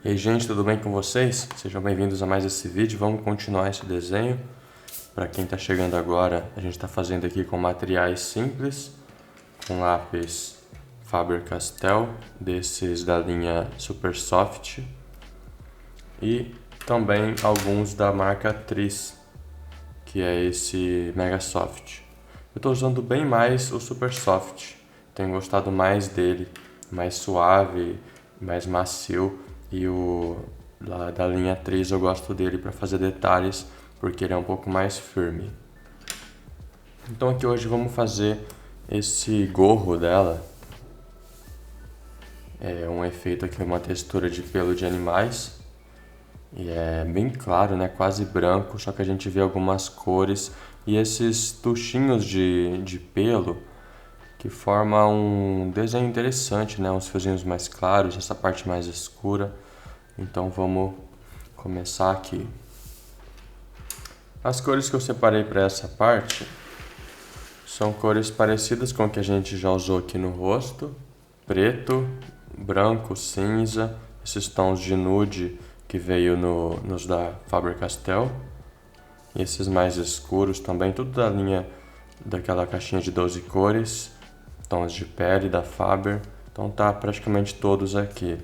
E aí, gente, tudo bem com vocês? Sejam bem-vindos a mais esse vídeo. Vamos continuar esse desenho. Para quem está chegando agora, a gente está fazendo aqui com materiais simples, com lápis Faber-Castell, desses da linha Super Soft, e também alguns da marca Tris, que é esse Mega Soft. Eu estou usando bem mais o Super Soft, tenho gostado mais dele, mais suave, mais macio, e o da linha 3 eu gosto dele para fazer detalhes, porque ele é um pouco mais firme. Então aqui hoje vamos fazer esse gorro dela. É um efeito aqui, uma textura de pelo de animais. E é bem claro, né? Quase branco, só que a gente vê algumas cores e esses tuchinhos de pelo que forma um desenho interessante, né? Uns fiozinhos mais claros, essa parte mais escura. Então vamos começar aqui. As cores que eu separei para essa parte são cores parecidas com o que a gente já usou aqui no rosto: preto, branco, cinza, esses tons de nude que veio nos da Faber-Castell, e esses mais escuros também, tudo da linha daquela caixinha de 12 cores, tons de pele da Faber. Então tá praticamente todos aqui.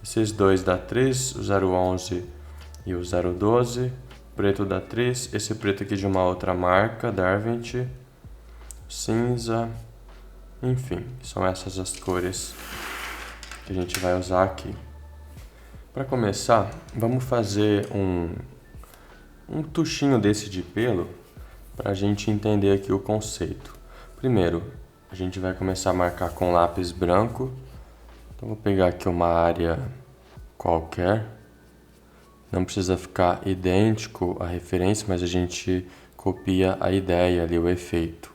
Esses dois da Tris, o 011 e o 012, preto da Tris, esse preto aqui de uma outra marca, Derwent, cinza, enfim, são essas as cores que a gente vai usar aqui. Para começar, vamos fazer um tuchinho desse de pelo para a gente entender aqui o conceito. Primeiro, a gente vai começar a marcar com lápis branco. Então vou pegar aqui uma área qualquer. Não precisa ficar idêntico à referência, mas a gente copia a ideia ali, o efeito.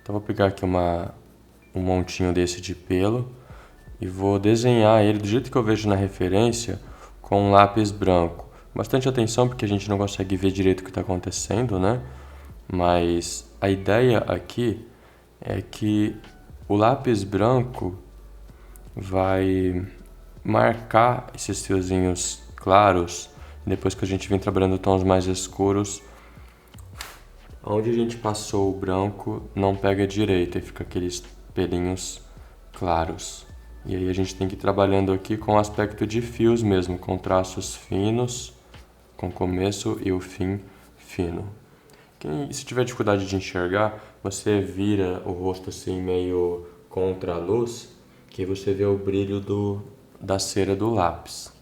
Então vou pegar aqui um montinho desse de pelo e vou desenhar ele do jeito que eu vejo na referência, com um lápis branco. Bastante atenção, porque a gente não consegue ver direito o que está acontecendo, né? Mas a ideia aqui é que o lápis branco vai marcar esses fiozinhos claros. Depois que a gente vem trabalhando tons mais escuros, onde a gente passou o branco não pega direito e fica aqueles pelinhos claros. E aí a gente tem que ir trabalhando aqui com o aspecto de fios mesmo, com traços finos, com o começo e o fim fino. Se tiver dificuldade de enxergar, você vira o rosto assim meio contra a luz, que aí você vê o brilho da cera do lápis.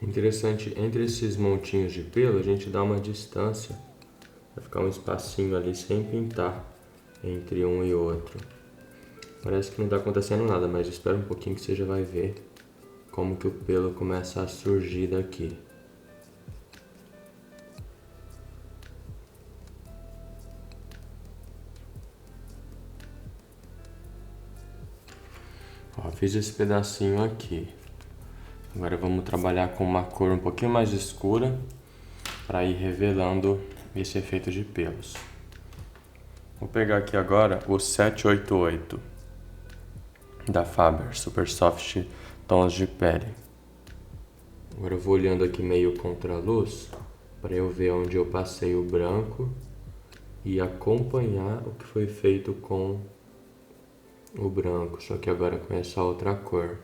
Interessante, entre esses montinhos de pelo, a gente dá uma distância, vai ficar um espacinho ali sem pintar entre um e outro. Parece que não está acontecendo nada, mas espera um pouquinho que você já vai ver como que o pelo começa a surgir daqui. Ó, fiz esse pedacinho aqui. Agora vamos trabalhar com uma cor um pouquinho mais escura para ir revelando esse efeito de pelos. Vou pegar aqui agora o 788 da Faber, Super Soft Tons de Pele. Agora eu vou olhando aqui meio contra a luz para eu ver onde eu passei o branco e acompanhar o que foi feito com o branco, só que agora com essa outra cor.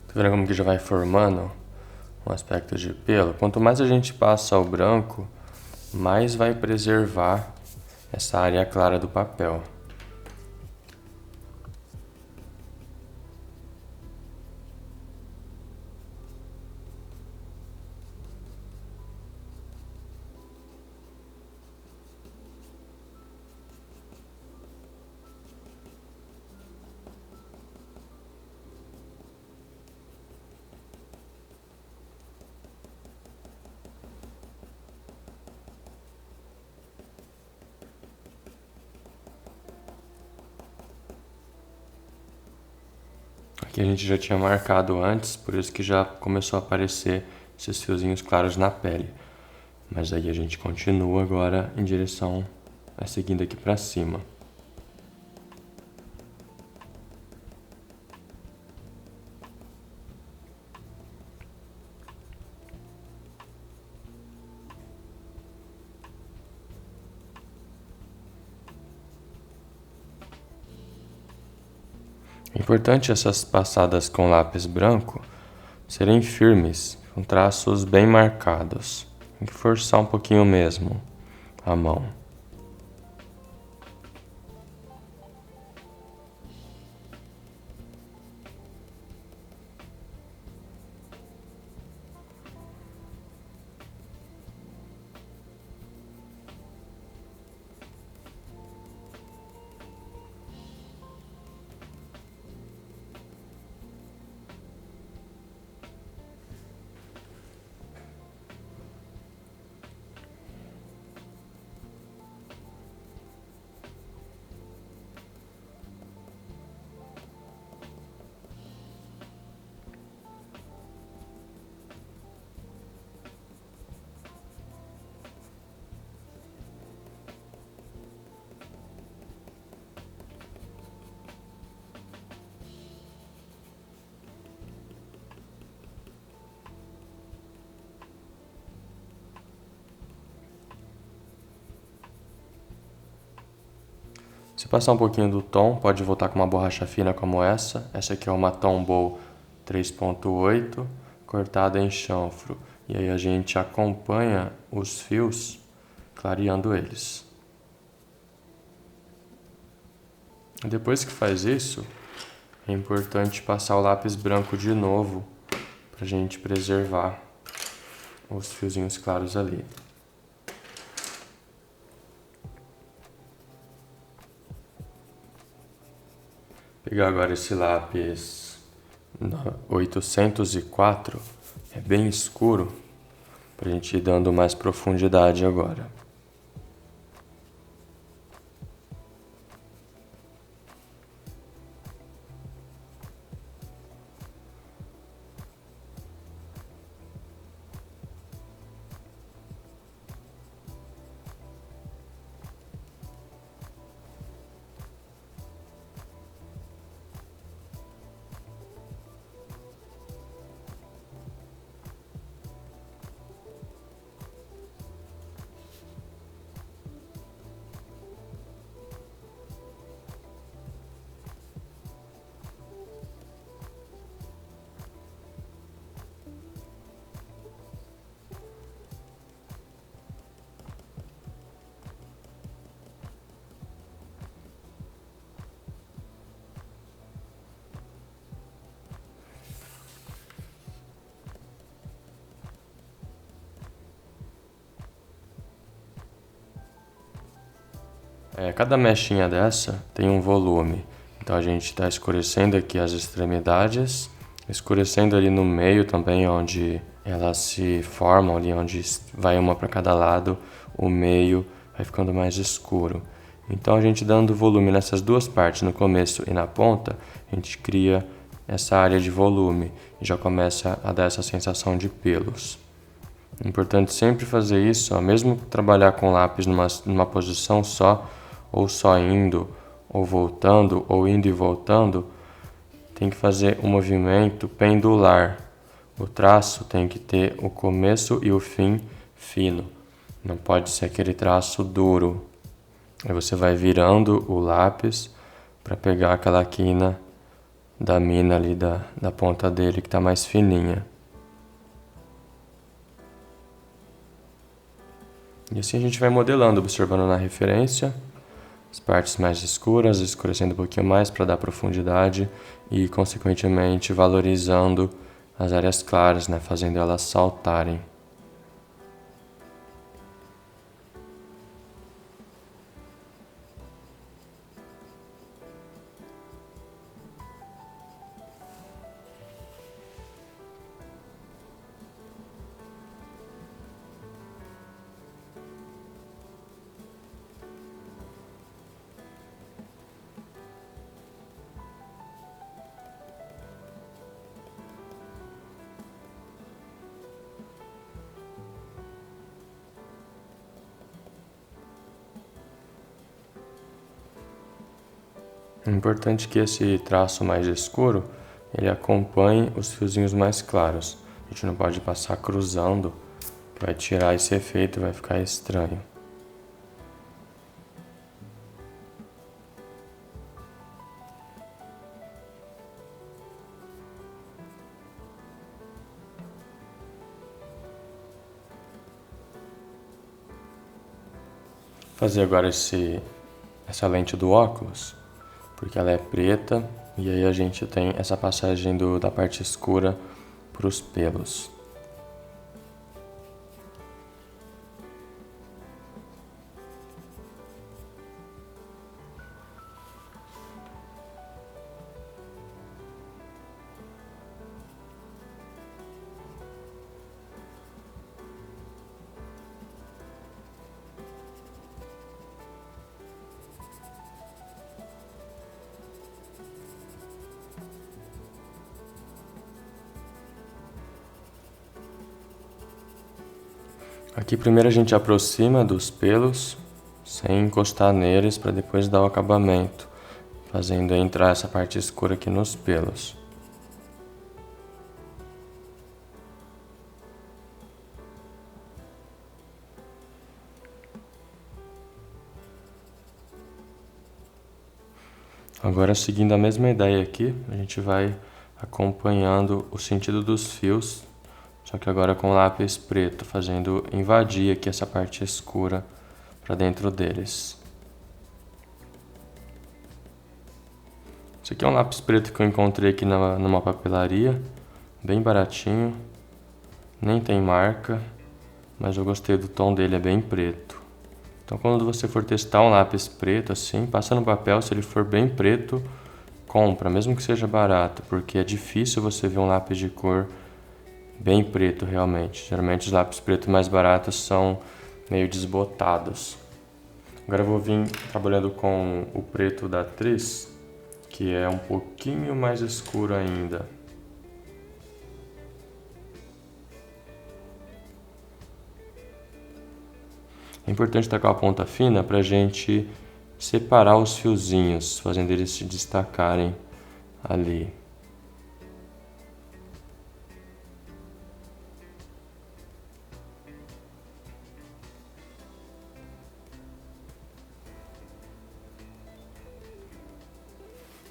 Tá vendo como que já vai formando um aspecto de pelo. Quanto mais a gente passa o branco, mais vai preservar essa área clara do papel. Aqui a gente já tinha marcado antes, por isso que já começou a aparecer esses fiozinhos claros na pele. Mas aí a gente continua agora em direção, seguindo aqui para cima. É importante essas passadas com lápis branco serem firmes, com traços bem marcados. Tem que forçar um pouquinho mesmo a mão. Se passar um pouquinho do tom, pode voltar com uma borracha fina como essa. Essa aqui é uma Tombow 3.8, cortada em chanfro. E aí a gente acompanha os fios, clareando eles. Depois que faz isso, é importante passar o lápis branco de novo, para a gente preservar os fiozinhos claros ali. Pegar agora esse lápis 804, é bem escuro, para a gente ir dando mais profundidade agora. Cada mechinha dessa tem um volume, então a gente está escurecendo aqui as extremidades, escurecendo ali no meio também, onde elas se formam, ali onde vai uma para cada lado, o meio vai ficando mais escuro. Então a gente dando volume nessas duas partes, no começo e na ponta, a gente cria essa área de volume e já começa a dar essa sensação de pelos. É importante sempre fazer isso, mesmo trabalhar com lápis numa posição só, ou só indo ou voltando, ou indo e voltando, tem que fazer um movimento pendular. O traço tem que ter o começo e o fim fino. Não pode ser aquele traço duro. Aí você vai virando o lápis para pegar aquela quina da mina ali da ponta dele que está mais fininha. E assim a gente vai modelando, observando na referência as partes mais escuras, escurecendo um pouquinho mais para dar profundidade e, consequentemente, valorizando as áreas claras, né, fazendo elas saltarem. É importante que esse traço mais escuro ele acompanhe os fiozinhos mais claros. A gente não pode passar cruzando, que vai tirar esse efeito, vai ficar estranho. Fazer agora essa lente do óculos, porque ela é preta e aí a gente tem essa passagem da parte escura para os pelos. Aqui primeiro a gente aproxima dos pelos, sem encostar neles, para depois dar o acabamento, fazendo entrar essa parte escura aqui nos pelos. Agora, seguindo a mesma ideia aqui, a gente vai acompanhando o sentido dos fios, só que agora com lápis preto, fazendo invadir aqui essa parte escura para dentro deles. Esse aqui é um lápis preto que eu encontrei aqui numa papelaria, bem baratinho, nem tem marca, mas eu gostei do tom dele, é bem preto. Então quando você for testar um lápis preto assim, passa no papel, se ele for bem preto, compra, mesmo que seja barato, porque é difícil você ver um lápis de cor bem preto realmente. Geralmente os lápis pretos mais baratos são meio desbotados. Agora eu vou vir trabalhando com o preto da Tris, que é um pouquinho mais escuro ainda. É importante estar com a ponta fina para a gente separar os fiozinhos, fazendo eles se destacarem ali.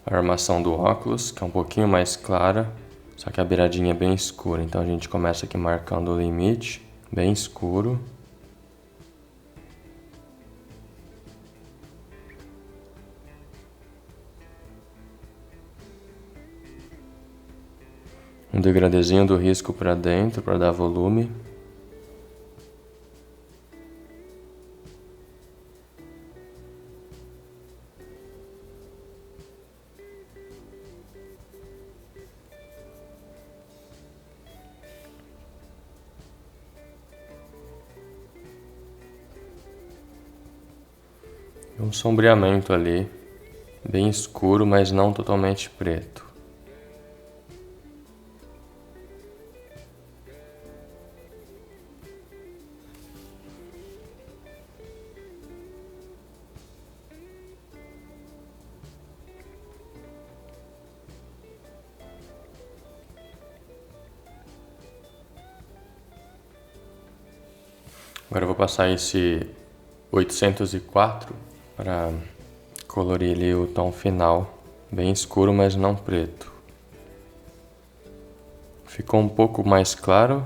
A armação do óculos, que é um pouquinho mais clara, só que a beiradinha é bem escura. Então a gente começa aqui marcando o limite, bem escuro. Um degradezinho do risco para dentro, para dar volume. Um sombreamento ali, bem escuro, mas não totalmente preto. Agora eu vou passar esse 804 para colorir ali o tom final, bem escuro, mas não preto. Ficou um pouco mais claro,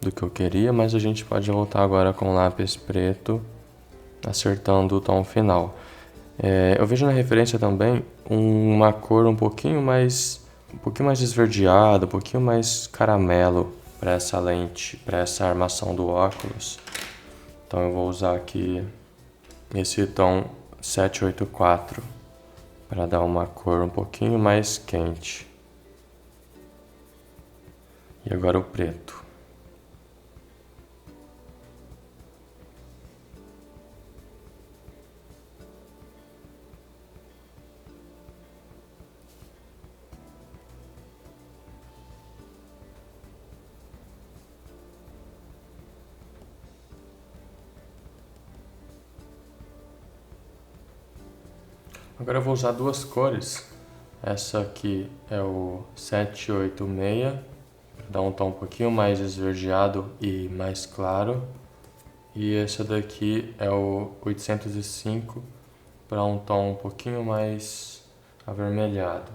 do que eu queria, mas a gente pode voltar agora com o lápis preto, acertando o tom final. Eu vejo na referência também uma cor um pouquinho mais esverdeada, um pouquinho mais caramelo para essa lente, para essa armação do óculos. Então eu vou usar aqui esse tom 784 para dar uma cor um pouquinho mais quente. E agora o preto. Agora eu vou usar duas cores. Essa aqui é o 786, para dar um tom um pouquinho mais esverdeado e mais claro. E essa daqui é o 805, para um tom um pouquinho mais avermelhado.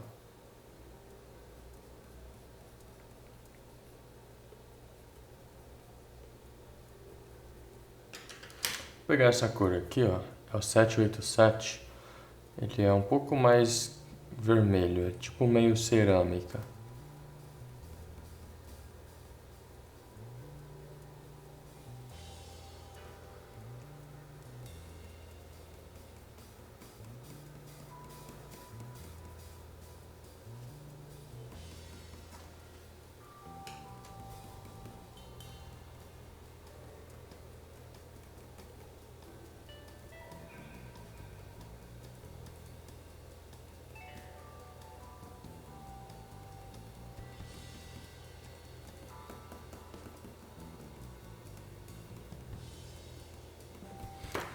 Vou pegar essa cor aqui, ó, é o 787. Ele é um pouco mais vermelho, é tipo meio cerâmica.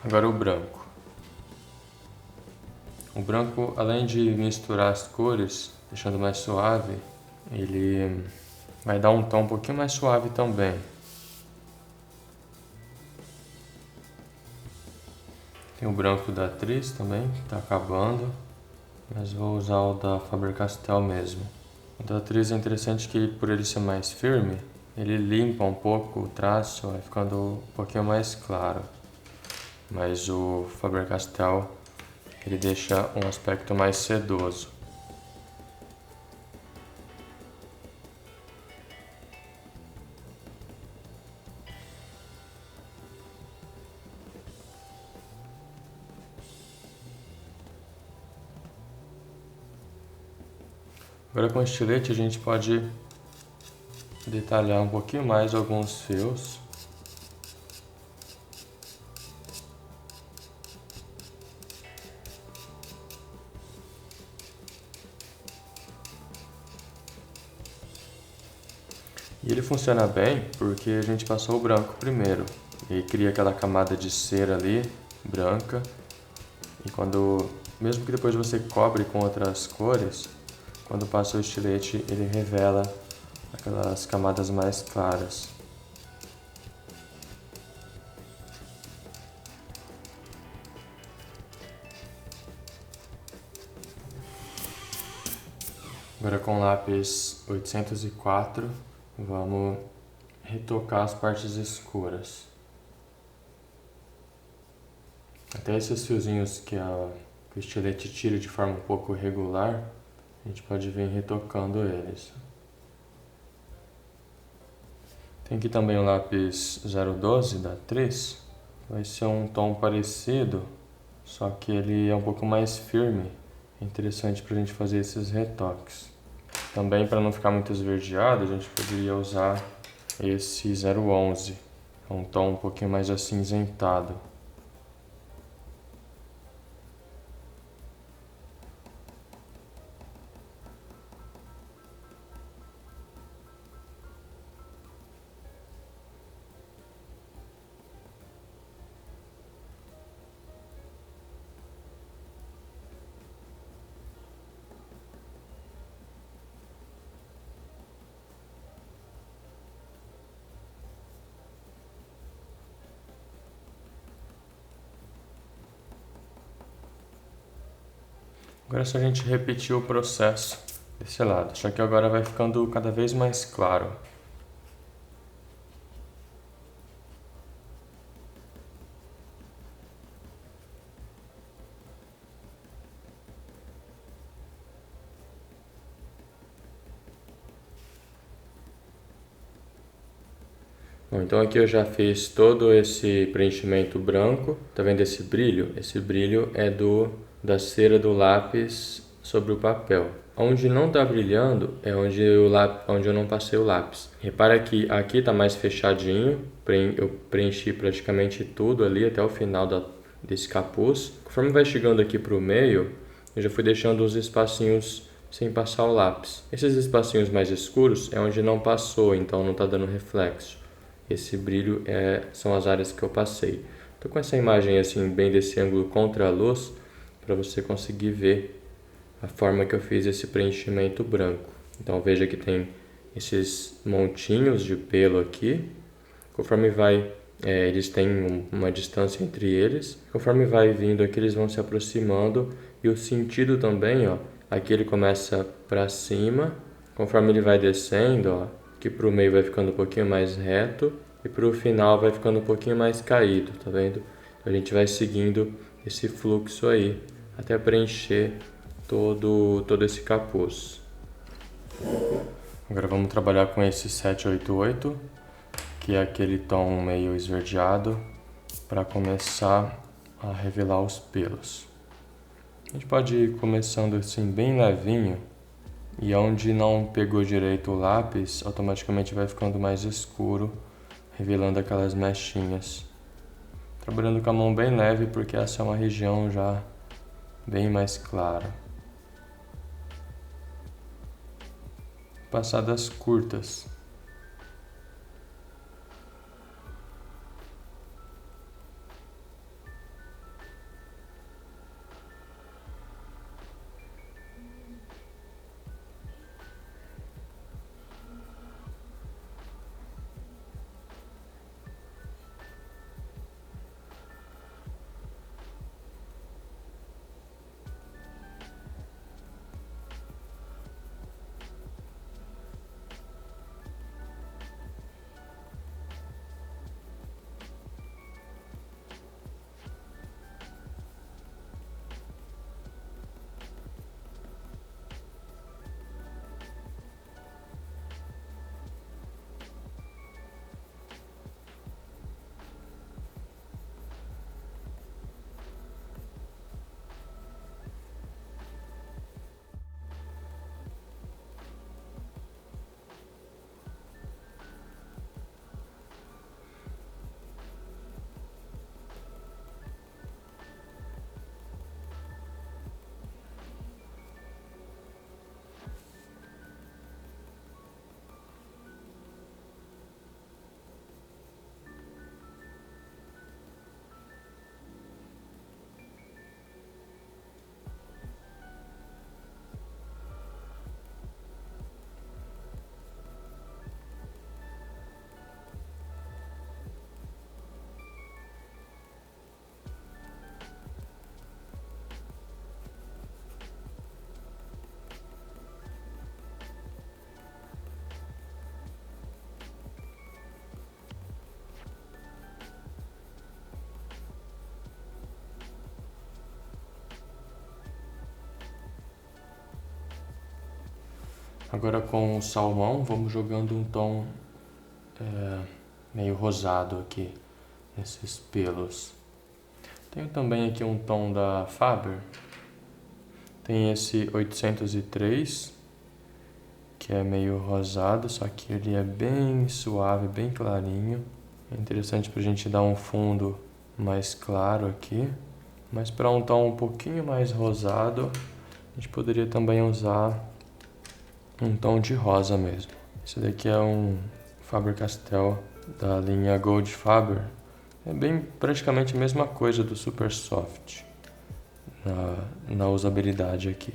Agora o branco. O branco, além de misturar as cores, deixando mais suave, ele vai dar um tom um pouquinho mais suave também. Tem o branco da Atriz também, que está acabando, mas vou usar o da Faber-Castell mesmo. O da Atriz é interessante que, por ele ser mais firme, ele limpa um pouco o traço, vai ficando um pouquinho mais claro. Mas o Faber-Castell, ele deixa um aspecto mais sedoso. Agora com o estilete a gente pode detalhar um pouquinho mais alguns fios. E ele funciona bem porque a gente passou o branco primeiro. E aí cria aquela camada de cera ali, branca. E mesmo que depois você cobre com outras cores, quando passa o estilete ele revela aquelas camadas mais claras. Agora com o lápis 804, vamos retocar as partes escuras. Até esses fiozinhos que o estilete tira de forma um pouco irregular, a gente pode vir retocando eles. Tem aqui também o lápis 012 da Atriz. Vai ser um tom parecido, só que ele é um pouco mais firme. É interessante para a gente fazer esses retoques. Também, para não ficar muito esverdeado, a gente poderia usar esse 011. É um tom um pouquinho mais acinzentado. Agora é só a gente repetir o processo desse lado, só que agora vai ficando cada vez mais claro. Bom, então aqui eu já fiz todo esse preenchimento branco. Tá vendo esse brilho? Esse brilho é da cera do lápis sobre o papel. Onde não está brilhando é onde eu não passei o lápis. Repara que aqui está mais fechadinho. Eu preenchi praticamente tudo ali até o final desse capuz. Conforme vai chegando aqui para o meio, eu já fui deixando uns espacinhos sem passar o lápis. Esses espacinhos mais escuros é onde não passou, então não está dando reflexo. Esse brilho são as áreas que eu passei. Estou com essa imagem assim bem desse ângulo contra a luz para você conseguir ver a forma que eu fiz esse preenchimento branco. Então veja que tem esses montinhos de pelo aqui. Conforme eles têm uma distância entre eles. Conforme vai vindo aqui, eles vão se aproximando. E o sentido também, ó, aqui ele começa para cima. Conforme ele vai descendo, ó, que para o meio vai ficando um pouquinho mais reto e para o final vai ficando um pouquinho mais caído, tá vendo? Então a gente vai seguindo esse fluxo aí até preencher todo esse capuz. Agora vamos trabalhar com esse 788, que é aquele tom meio esverdeado, para começar a revelar os pelos. A gente pode ir começando assim bem levinho. E onde não pegou direito o lápis, automaticamente vai ficando mais escuro, revelando aquelas mechinhas. Trabalhando com a mão bem leve, porque essa é uma região já bem mais clara. Passadas curtas. Agora com o salmão, vamos jogando um tom meio rosado aqui, nesses pelos. Tenho também aqui um tom da Faber. Tem esse 803, que é meio rosado, só que ele é bem suave, bem clarinho. É interessante para a gente dar um fundo mais claro aqui. Mas para um tom um pouquinho mais rosado, a gente poderia também usar um tom de rosa mesmo. Esse daqui é um Faber-Castell da linha Gold Faber. É bem praticamente a mesma coisa do Super Soft na usabilidade aqui.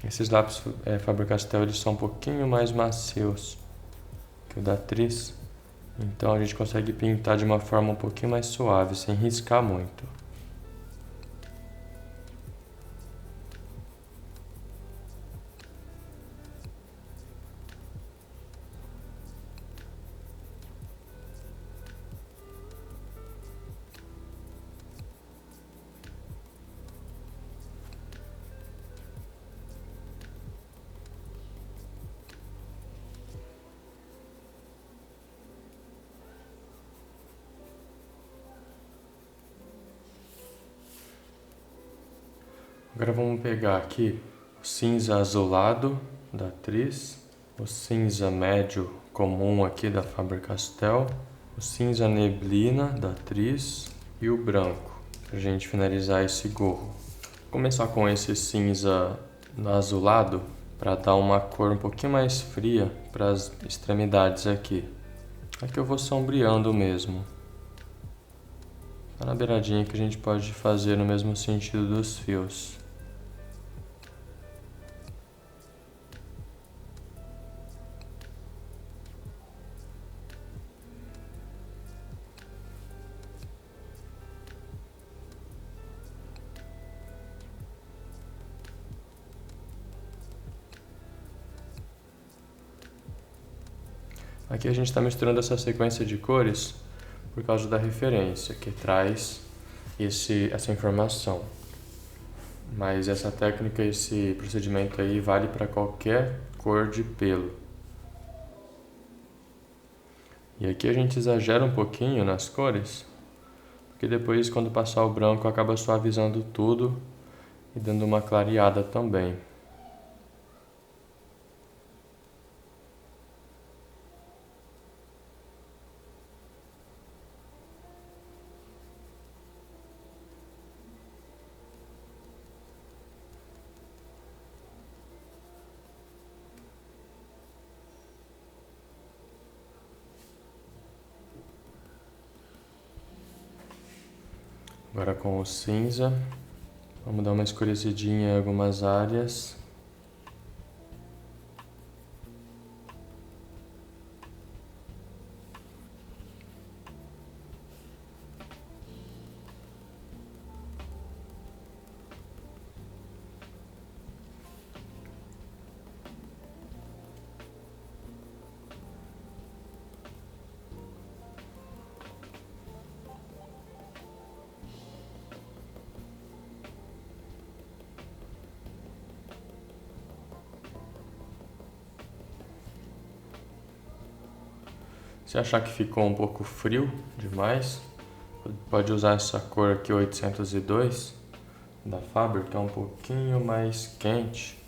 Esses lápis Faber-Castell eles são um pouquinho mais macios que o da Tris, então a gente consegue pintar de uma forma um pouquinho mais suave, sem riscar muito. Agora vamos pegar aqui o cinza azulado da Tris, o cinza médio comum aqui da Faber-Castell, o cinza neblina da Tris e o branco, para a gente finalizar esse gorro. Vou começar com esse cinza azulado para dar uma cor um pouquinho mais fria para as extremidades aqui. Aqui eu vou sombreando mesmo. Tá na beiradinha que a gente pode fazer no mesmo sentido dos fios. Aqui a gente está misturando essa sequência de cores por causa da referência que traz essa informação. Mas essa técnica, esse procedimento aí vale para qualquer cor de pelo. E aqui a gente exagera um pouquinho nas cores, porque depois quando passar o branco acaba suavizando tudo e dando uma clareada também. Agora com o cinza, vamos dar uma escurecidinha em algumas áreas. Se achar que ficou um pouco frio demais, pode usar essa cor aqui 802 da Faber, que é um pouquinho mais quente,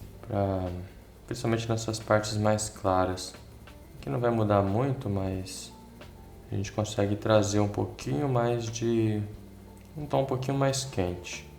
principalmente nessas partes mais claras. Aqui não vai mudar muito, mas a gente consegue trazer um pouquinho mais de um tom um pouquinho mais quente.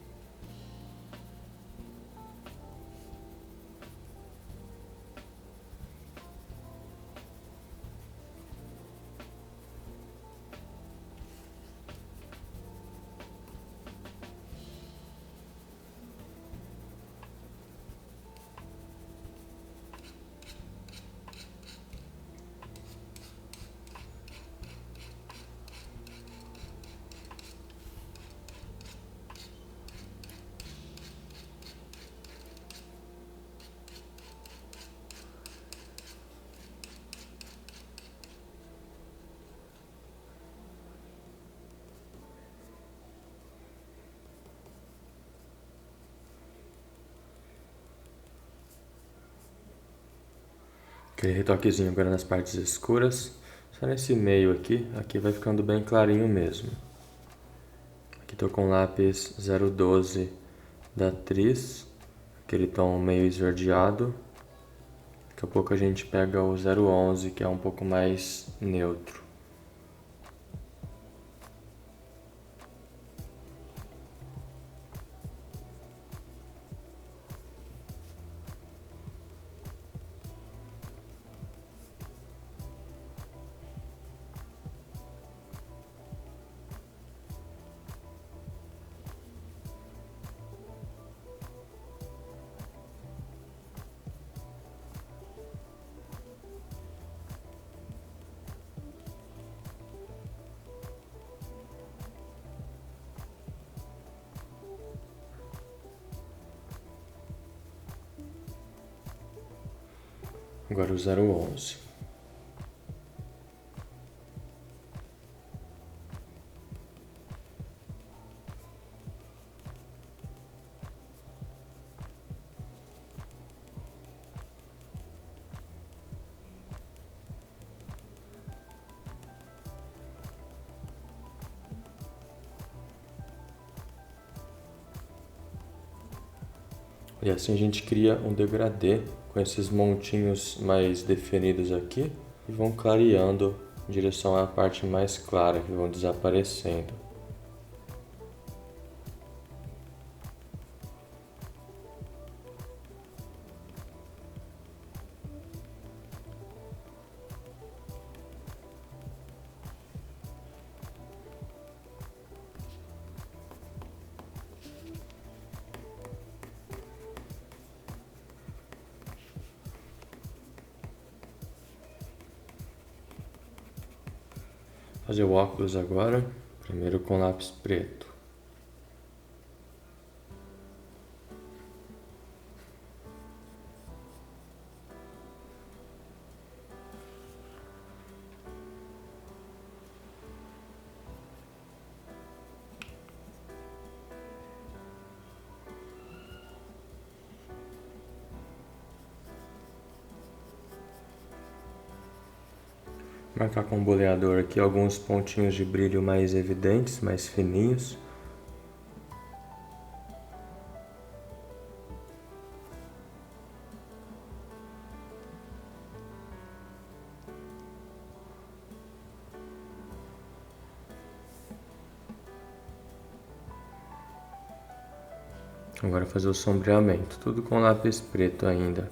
Aquele retoquezinho agora nas partes escuras, só nesse meio aqui vai ficando bem clarinho mesmo. Aqui tô com lápis 012 da Tris, aquele tom meio esverdeado. Daqui a pouco a gente pega o 011, que é um pouco mais neutro. Agora o 011. E assim a gente cria um degradê com esses montinhos mais definidos aqui e vão clareando em direção à parte mais clara, que vão desaparecendo. Fazer o óculos agora, primeiro com lápis preto. Marcar com o boleador aqui alguns pontinhos de brilho mais evidentes, mais fininhos. Agora fazer o sombreamento, tudo com lápis preto ainda.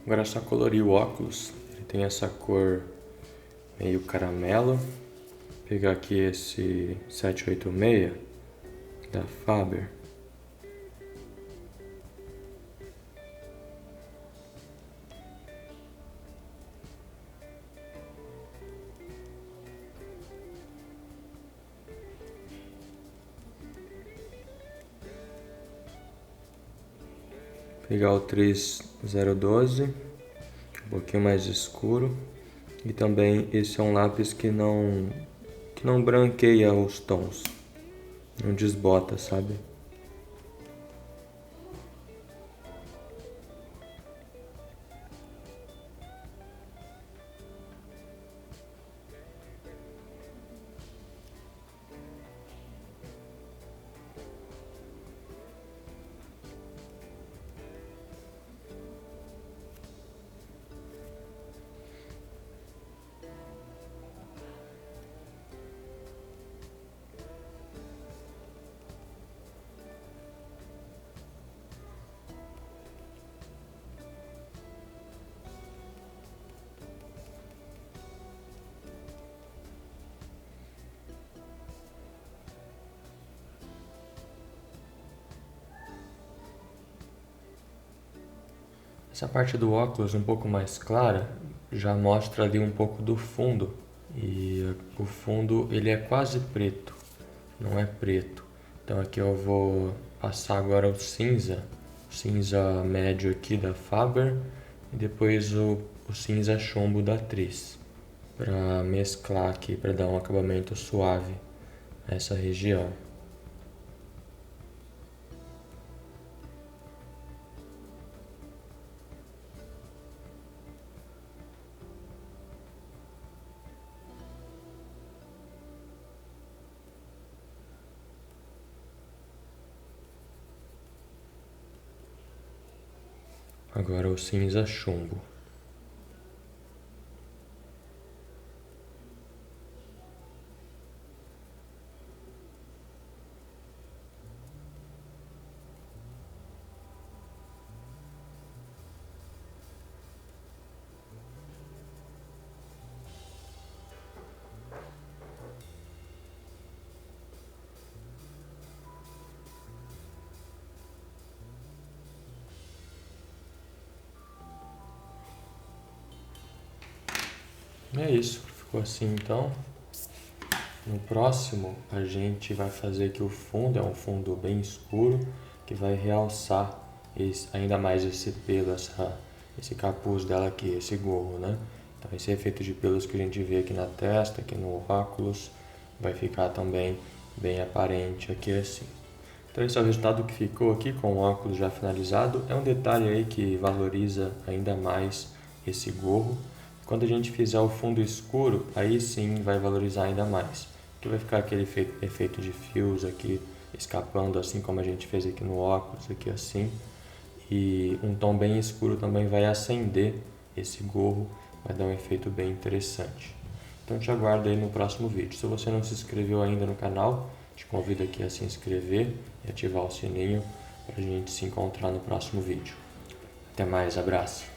Agora é só colorir o óculos, ele tem essa cor meio caramelo. Vou pegar aqui esse 786 da Faber. pegar o 3012, um pouquinho mais escuro. E também esse é um lápis que não branqueia os tons, não desbota, sabe? Essa parte do óculos um pouco mais clara já mostra ali um pouco do fundo. E o fundo ele é quase preto, não é preto. Então aqui eu vou passar agora o cinza médio aqui da Faber e depois o cinza chumbo da Tris, para mesclar aqui, para dar um acabamento suave nessa região. Agora o cinza chumbo. É isso, ficou assim então. No próximo a gente vai fazer aqui o fundo, é um fundo bem escuro, que vai realçar ainda mais esse pelo, esse capuz dela aqui, esse gorro, né? Então esse efeito de pelos que a gente vê aqui na testa, aqui no óculos, vai ficar também bem aparente aqui assim. Então esse é o resultado que ficou aqui com o óculos já finalizado. É um detalhe aí que valoriza ainda mais esse gorro. Quando a gente fizer o fundo escuro, aí sim vai valorizar ainda mais. Porque vai ficar aquele efeito de fios aqui escapando, assim como a gente fez aqui no óculos, aqui assim. E um tom bem escuro também vai acender esse gorro, vai dar um efeito bem interessante. Então te aguardo aí no próximo vídeo. Se você não se inscreveu ainda no canal, te convido aqui a se inscrever e ativar o sininho para a gente se encontrar no próximo vídeo. Até mais, abraço!